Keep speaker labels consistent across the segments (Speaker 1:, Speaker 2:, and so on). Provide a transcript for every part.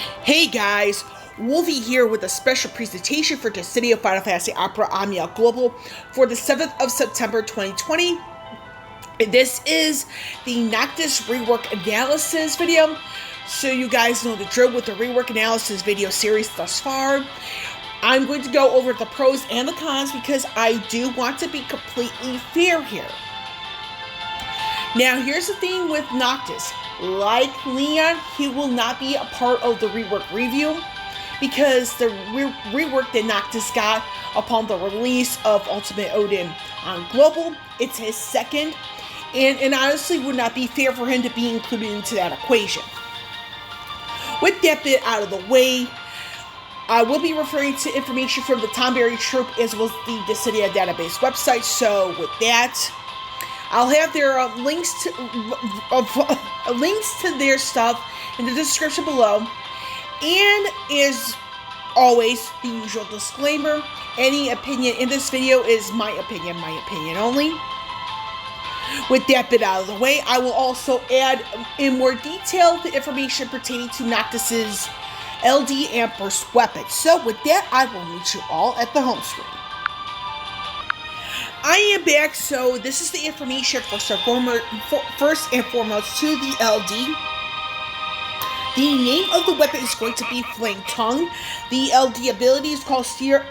Speaker 1: Hey guys, Wolvie here with a special presentation for the City of Final Fantasy Opera Amiel Global for the 7th of September 2020. This is the Noctis rework analysis video, so you guys know the drill with the rework analysis video series thus far. I'm going to go over the pros and the cons because I do want to be completely fair here. Now here's the thing with Noctis. Like Leon, he will not be a part of the rework review because the rework that Noctis got upon the release of Ultimate Odin on Global, it's his second, and honestly would not be fair for him to be included into that equation. With that bit out of the way, I will be referring to information from the TonberryTroupe as well as the Dissidia database website, so with that, I'll have their links to their stuff in the description below. And as always, the usual disclaimer, any opinion in this video is my opinion only. With that bit out of the way, I will also add in more detail the information pertaining to Noctis's LD and burst weapons. So with that, I will meet you all at the home screen. I am back, so this is the information first and foremost to the LD. The name of the weapon is going to be Flame Tongue. The LD ability is called Steel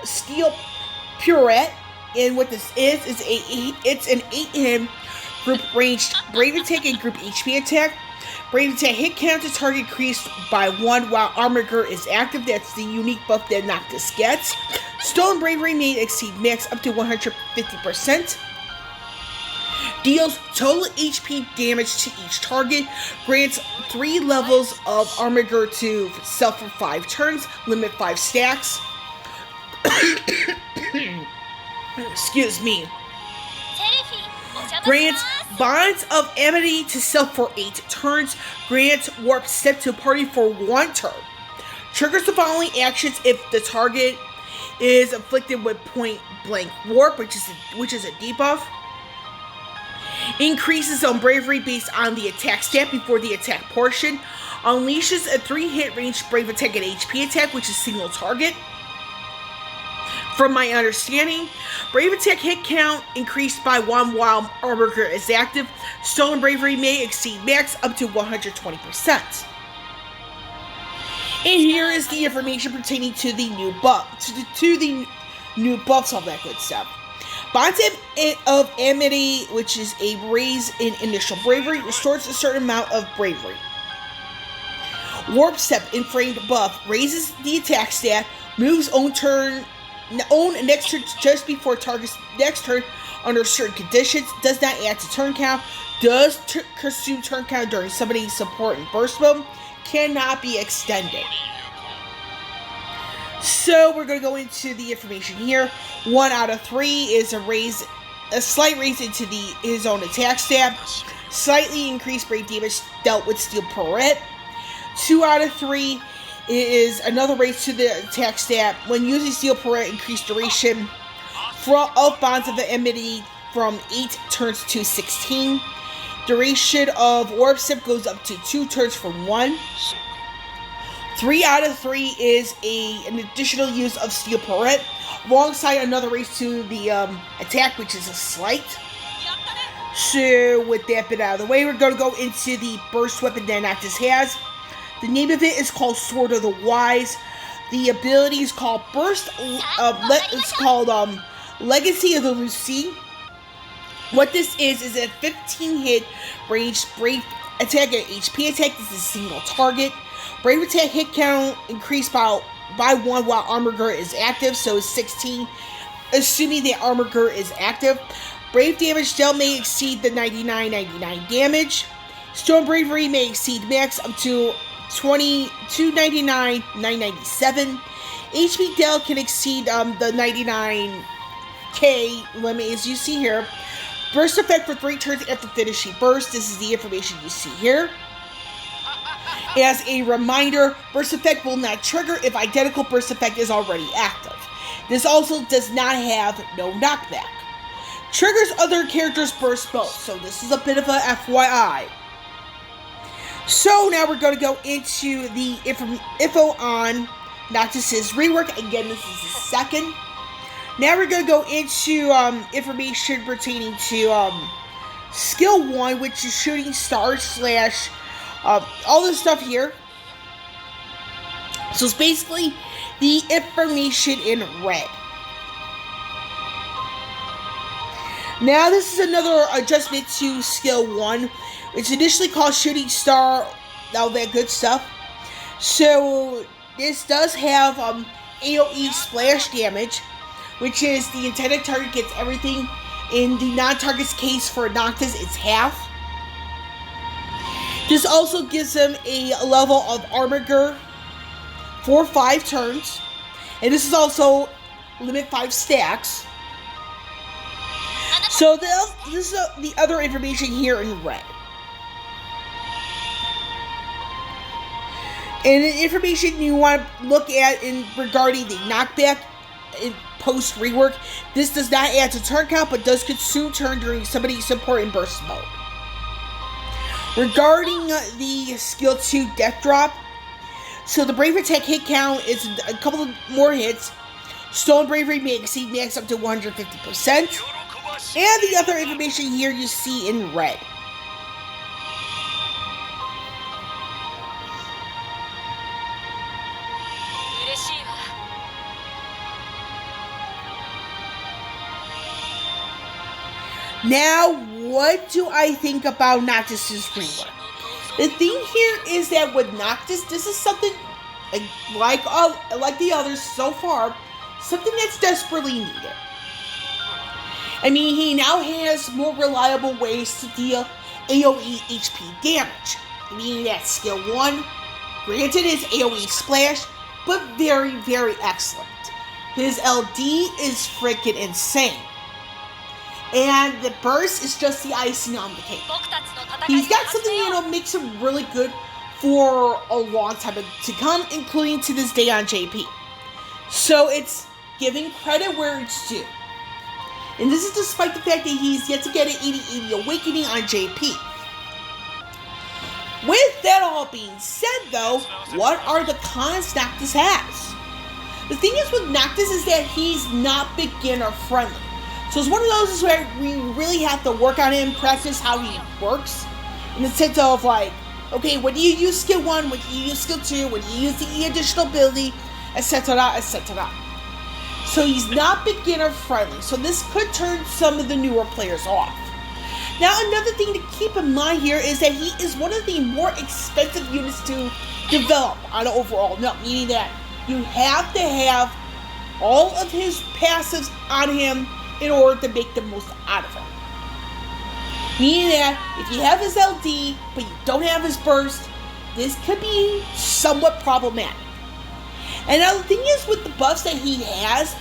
Speaker 1: Purette, and what this is it's an 8-hit group ranged Brave Attack and group HP attack. Brave Attack hit count to target increased by 1 while Armor Girl is active. That's the unique buff that Noctis gets. Stolen Bravery may exceed max up to 150%. Deals total HP damage to each target. Grants 3 levels of Armor Girl to self for 5 turns. Limit 5 stacks. Excuse me. Grants Bonds of Amity to self for 8 turns. Grants Warp Step to party for 1 turn. Triggers the following actions if the target is afflicted with point blank warp, which is a debuff. Increases on bravery based on the attack stat before the attack portion. Unleashes a 3-hit range brave attack and HP attack, which is single target. From my understanding, Brave Attack hit count increased by 1 while Armor Girl is active. Stolen Bravery may exceed max up to 120%. And here is the information pertaining to the new buff, to the new buffs, all that good stuff. Bonds of Amity, which is a raise in initial bravery, restores a certain amount of bravery. Warp Step in framed buff raises the attack stat, moves own next turn just before target's next turn under certain conditions, does not add to turn count, does consume turn count during somebody's support and burst mode, cannot be extended. So we're going to go into the information here. 1 out of 3 is a slight raise into his own attack stat, slightly increased brave damage dealt with Steel Purette. 2 out of 3 is another raise to the attack stat. When using Steel Purette, increased duration of Bonds of Amity from 8 turns to 16. Duration of Warp Step goes up to 2 turns from 1. 3 out of 3 is an additional use of Steel Purette, alongside another raise to the attack, which is a slight. So with that bit out of the way, we're going to go into the burst weapon that Noctis has. The name of it is called Sword of the Wise. The ability is called Legacy of the Lucy. What this is a 15-hit ranged brave attack and HP attack. This is a single target. Brave attack hit count increased by 1 while Armor Girl is active, so it's 16, assuming that Armor Girl is active. Brave damage dealt may exceed the 99 damage. Storm Bravery may exceed max up to 299, 997. HP dealt can exceed the 99k limit, as you see here. Burst effect for 3 turns after finishing burst. This is the information you see here. As a reminder, burst effect will not trigger if identical burst effect is already active. This also does not have no knockback. Triggers other characters' burst both, so this is a bit of a FYI. So now we're going to go into the info on Noctis' rework. Again, this is the second. Now we're going to go into information pertaining to skill 1, which is shooting stars / all this stuff here. So it's basically the information in red. Now this is another adjustment to skill 1. It's initially called shooting star, all that good stuff. So this does have AoE splash damage, which is the intended target gets everything. In the non-target's case for Noctis, it's half. This also gives him a level of armor for 5 turns. And this is also limit 5 stacks. So this is the other information here in red. And the information you want to look at regarding the knockback in post rework, this does not add to turn count, but does consume turn during somebody's support and burst mode. Regarding the skill 2 death drop, so the brave attack hit count is a couple of more hits. Stolen bravery may exceed max up to 150%. And the other information here you see in red. Now, what do I think about Noctis' rework? The thing here is that with Noctis, this is something like the others so far, something that's desperately needed. I mean, he now has more reliable ways to deal AoE HP damage. Meaning that skill 1, granted is AoE splash, but very, very excellent. His LD is freaking insane. And the burst is just the icing on the cake. He's got something, makes him really good for a long time to come, including to this day on JP. So it's giving credit where it's due. And this is despite the fact that he's yet to get an 80/80 awakening on JP. With that all being said, though, what are the cons Noctis has? The thing is with Noctis is that he's not beginner friendly. So it's one of those where we really have to work on him, practice how he works. In the sense of okay, when do you use skill 1, when do you use skill 2, when do you use the additional ability, etc., etc. So he's not beginner friendly. So this could turn some of the newer players off. Now another thing to keep in mind here is that he is one of the more expensive units to develop on an overall note. Meaning that you have to have all of his passives on him in order to make the most out of him. Meaning that if you have his LD, but you don't have his burst, this could be somewhat problematic. And now the thing is with the buffs that he has,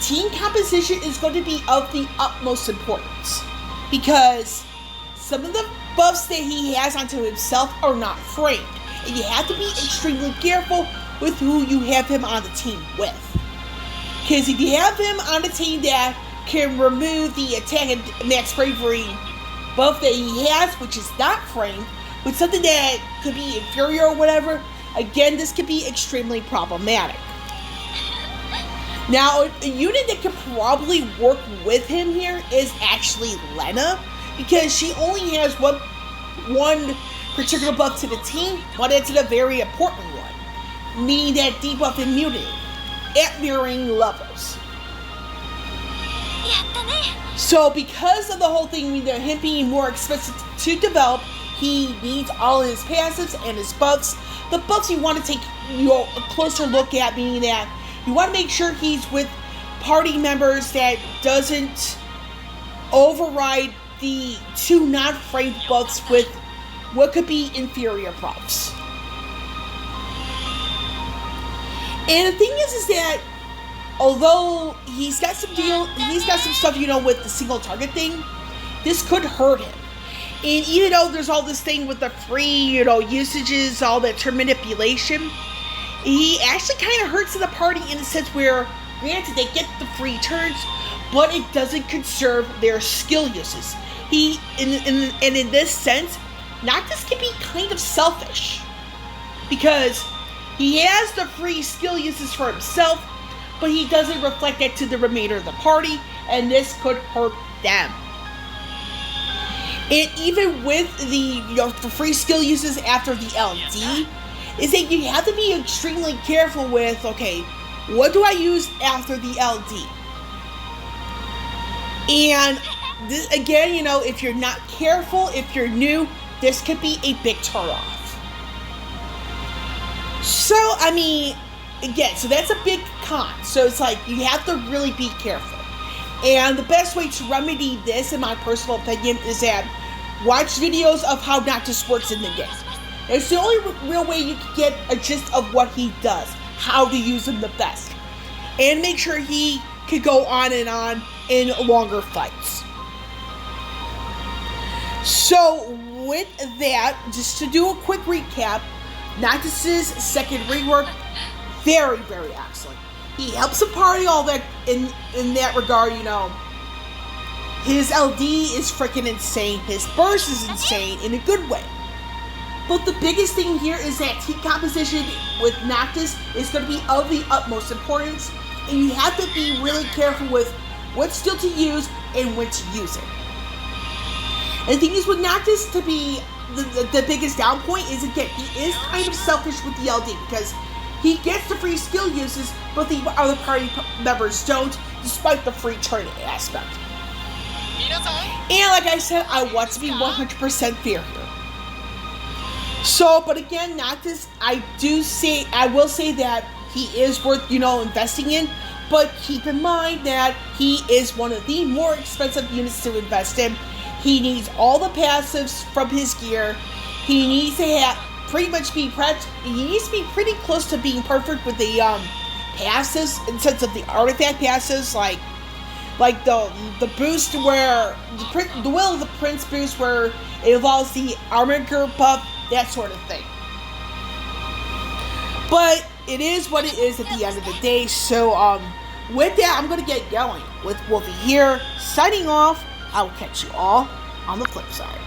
Speaker 1: team composition is going to be of the utmost importance. Because some of the buffs that he has onto himself are not framed. And you have to be extremely careful with who you have him on the team with. Because if you have him on a team that can remove the attack and max bravery buff that he has, which is not framed, with something that could be inferior or whatever, again, this could be extremely problematic. Now, a unit that could probably work with him here is actually Lena, because she only has one particular buff to the team, but it's a very important one, meaning that debuff immunity at mirroring levels. So because of the whole thing, him being more expensive to develop, he needs all of his passives and his buffs. The buffs you want to take a closer look at, meaning that you want to make sure he's with party members that doesn't override the 2 non-framed buffs with what could be inferior buffs. And the thing is that although he's got some stuff, with the single target thing, this could hurt him. And even though there's all this thing with the free, usages, all that turn manipulation, he actually kind of hurts the party in a sense where, granted, they get the free turns, but it doesn't conserve their skill uses. In this sense, Noctis can be kind of selfish. Because he has the free skill uses for himself, but he doesn't reflect that to the remainder of the party, and this could hurt them. And even with the the free skill uses after the LD, is that you have to be extremely careful with, okay, what do I use after the LD? And this, again, if you're not careful, if you're new, this could be a big turnoff. So, I mean, again, so that's a big con. So it's like, you have to really be careful. And the best way to remedy this, in my personal opinion, is that watch videos of how Noctis works in the game. It's the only real way you can get a gist of what he does, how to use him the best. And make sure he could go on and on in longer fights. So, with that, just to do a quick recap, Noctis' second rework, very, very excellent. He helps the party all that in that regard, His LD is freaking insane. His burst is insane in a good way. But the biggest thing here is that team composition with Noctis is going to be of the utmost importance. And you have to be really careful with what skill to use and when to use it. And the thing is with Noctis, to be the biggest down point is, again, he is kind of selfish with the LD because he gets the free skill uses, but the other party members don't, despite the free turn aspect. And like I said, I want to be 100% fair here. So, but again, Noctis, I will say that he is worth, investing in, but keep in mind that he is one of the more expensive units to invest in. He needs all the passives from his gear. He needs to he needs to be pretty close to being perfect with the passives, in sense of the artifact passives, like the boost where the Will of the Prince boost where it involves the armor gear buff, that sort of thing. But it is what it is at the end of the day. So with that, I'm gonna get going with Wolfie here, signing off. I will catch you all on the flip side.